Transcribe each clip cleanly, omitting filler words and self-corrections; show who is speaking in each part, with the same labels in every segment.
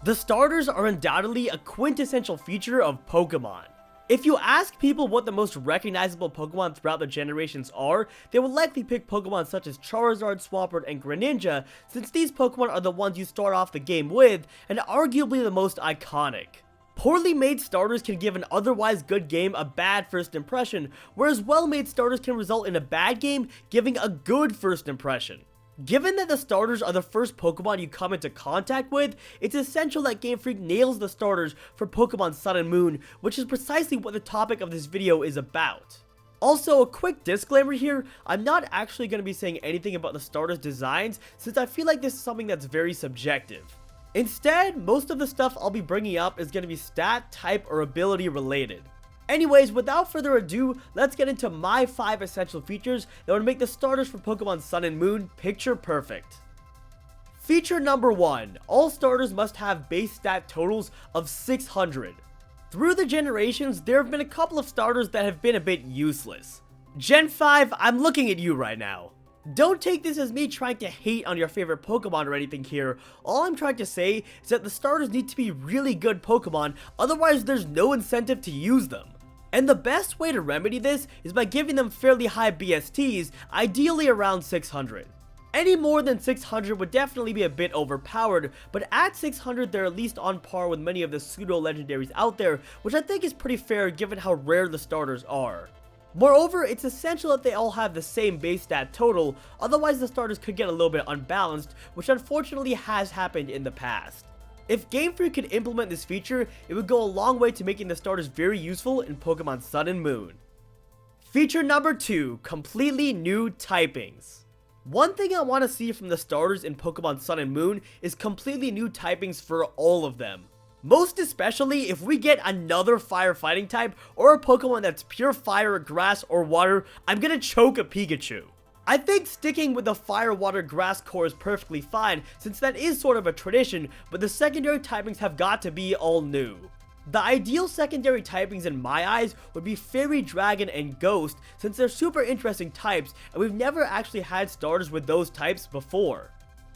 Speaker 1: The starters are undoubtedly a quintessential feature of Pokemon. If you ask people what the most recognizable Pokemon throughout the generations are, they will likely pick Pokemon such as Charizard, Swampert, and Greninja, since these Pokemon are the ones you start off the game with, and arguably the most iconic. Poorly made starters can give an otherwise good game a bad first impression, whereas well-made starters can result in a bad game giving a good first impression. Given that the starters are the first Pokemon you come into contact with, it's essential that Game Freak nails the starters for Pokemon Sun and Moon, which is precisely what the topic of this video is about. Also, a quick disclaimer here, I'm not actually going to be saying anything about the starters' designs, since I feel like this is something that's very subjective. Instead, most of the stuff I'll be bringing up is going to be stat, type, or ability related. Anyways, without further ado, let's get into my 5 essential features that would make the starters for Pokemon Sun and Moon picture perfect. Feature number 1, all starters must have base stat totals of 600. Through the generations, there have been a couple of starters that have been a bit useless. Gen 5, I'm looking at you right now. Don't take this as me trying to hate on your favorite Pokemon or anything here. All I'm trying to say is that the starters need to be really good Pokemon, otherwise there's no incentive to use them. And the best way to remedy this is by giving them fairly high BSTs, ideally around 600. Any more than 600 would definitely be a bit overpowered, but at 600 they're at least on par with many of the pseudo-legendaries out there, which I think is pretty fair given how rare the starters are. Moreover, it's essential that they all have the same base stat total, otherwise the starters could get a little bit unbalanced, which unfortunately has happened in the past. If Game Freak could implement this feature, it would go a long way to making the starters very useful in Pokemon Sun and Moon. Feature number 2, completely new typings. One thing I want to see from the starters in Pokemon Sun and Moon is completely new typings for all of them. Most especially if we get another fire fighting type or a Pokemon that's pure fire, grass, or water, I'm gonna choke a Pikachu. I think sticking with the fire, water, grass core is perfectly fine, since that is sort of a tradition, but the secondary typings have got to be all new. The ideal secondary typings in my eyes would be Fairy, Dragon, and Ghost, since they're super interesting types, and we've never actually had starters with those types before.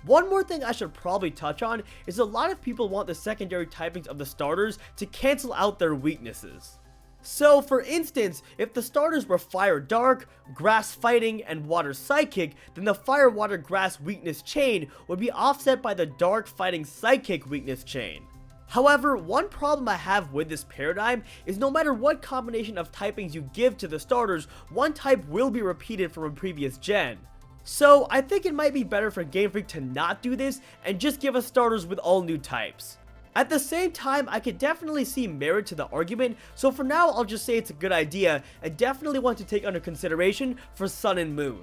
Speaker 1: One more thing I should probably touch on is a lot of people want the secondary typings of the starters to cancel out their weaknesses. So, for instance, if the starters were Fire Dark, Grass Fighting, and Water Psychic, then the Fire Water Grass weakness chain would be offset by the Dark Fighting Psychic weakness chain. However, one problem I have with this paradigm is no matter what combination of typings you give to the starters, one type will be repeated from a previous gen. So, I think it might be better for Game Freak to not do this and just give us starters with all new types. At the same time, I could definitely see merit to the argument, so for now I'll just say it's a good idea and definitely want to take under consideration for Sun and Moon.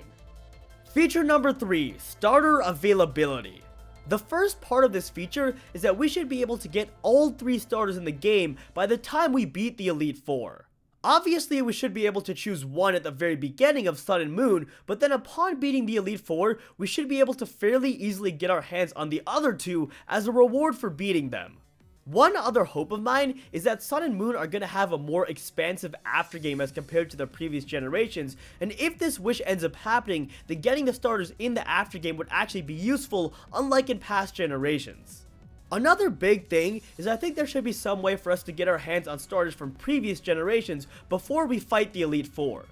Speaker 1: Feature number 3, starter availability. The first part of this feature is that we should be able to get all 3 starters in the game by the time we beat the Elite Four. Obviously, we should be able to choose one at the very beginning of Sun and Moon, but then upon beating the Elite Four, we should be able to fairly easily get our hands on the other 2 as a reward for beating them. One other hope of mine is that Sun and Moon are going to have a more expansive aftergame as compared to the previous generations, and if this wish ends up happening, then getting the starters in the aftergame would actually be useful, unlike in past generations. Another big thing is I think there should be some way for us to get our hands on starters from previous generations before we fight the Elite Four.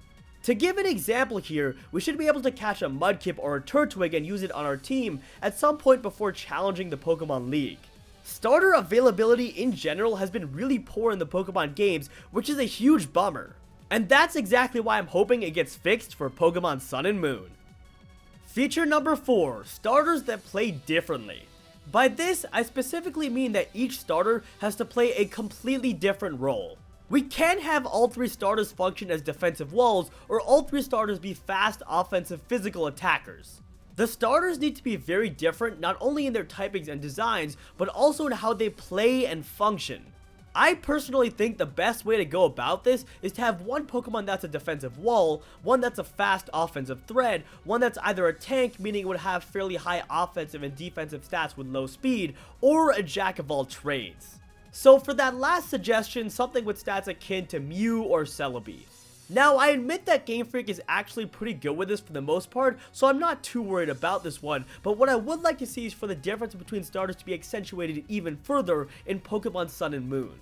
Speaker 1: To give an example here, we should be able to catch a Mudkip or a Turtwig and use it on our team at some point before challenging the Pokemon League. Starter availability in general has been really poor in the Pokemon games, which is a huge bummer. And that's exactly why I'm hoping it gets fixed for Pokemon Sun and Moon. Feature number 4, starters that play differently. By this, I specifically mean that each starter has to play a completely different role. We can't have all 3 starters function as defensive walls, or all 3 starters be fast, offensive, physical attackers. The starters need to be very different not only in their typings and designs, but also in how they play and function. I personally think the best way to go about this is to have one Pokemon that's a defensive wall, one that's a fast offensive threat, one that's either a tank, meaning it would have fairly high offensive and defensive stats with low speed, or a jack of all trades. So for that last suggestion, something with stats akin to Mew or Celebi. Now, I admit that Game Freak is actually pretty good with this for the most part, so I'm not too worried about this one, but what I would like to see is for the difference between starters to be accentuated even further in Pokemon Sun and Moon.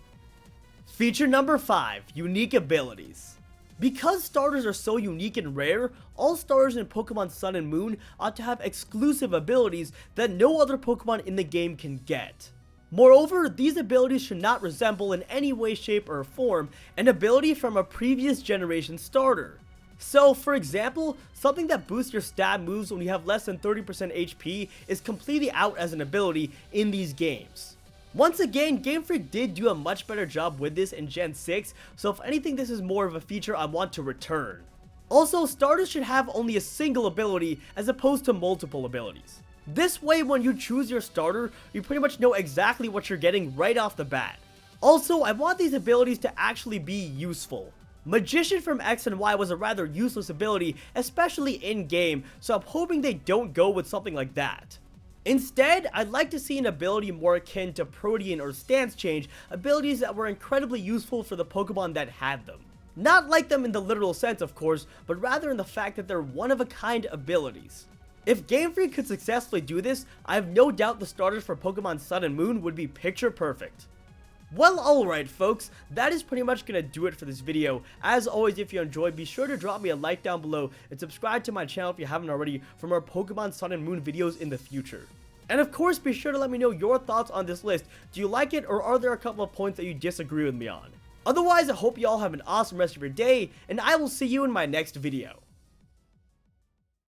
Speaker 1: Feature number 5, Unique Abilities. Because starters are so unique and rare, all starters in Pokemon Sun and Moon ought to have exclusive abilities that no other Pokemon in the game can get. Moreover, these abilities should not resemble in any way, shape, or form an ability from a previous generation starter. So, for example, something that boosts your stab moves when you have less than 30% HP is completely out as an ability in these games. Once again, Game Freak did do a much better job with this in Gen 6, so if anything, this is more of a feature I want to return. Also, starters should have only a single ability as opposed to multiple abilities. This way, when you choose your starter, you pretty much know exactly what you're getting right off the bat. Also, I want these abilities to actually be useful. Magician from X and Y was a rather useless ability, especially in-game, so I'm hoping they don't go with something like that. Instead, I'd like to see an ability more akin to Protean or Stance Change, abilities that were incredibly useful for the Pokemon that had them. Not like them in the literal sense, of course, but rather in the fact that they're one-of-a-kind abilities. If Game Freak could successfully do this, I have no doubt the starters for Pokemon Sun and Moon would be picture perfect. Well, alright folks, that is pretty much gonna do it for this video. As always, if you enjoyed, be sure to drop me a like down below and subscribe to my channel if you haven't already for more Pokemon Sun and Moon videos in the future. And of course, be sure to let me know your thoughts on this list. Do you like it, or are there a couple of points that you disagree with me on? Otherwise, I hope you all have an awesome rest of your day, and I will see you in my next video.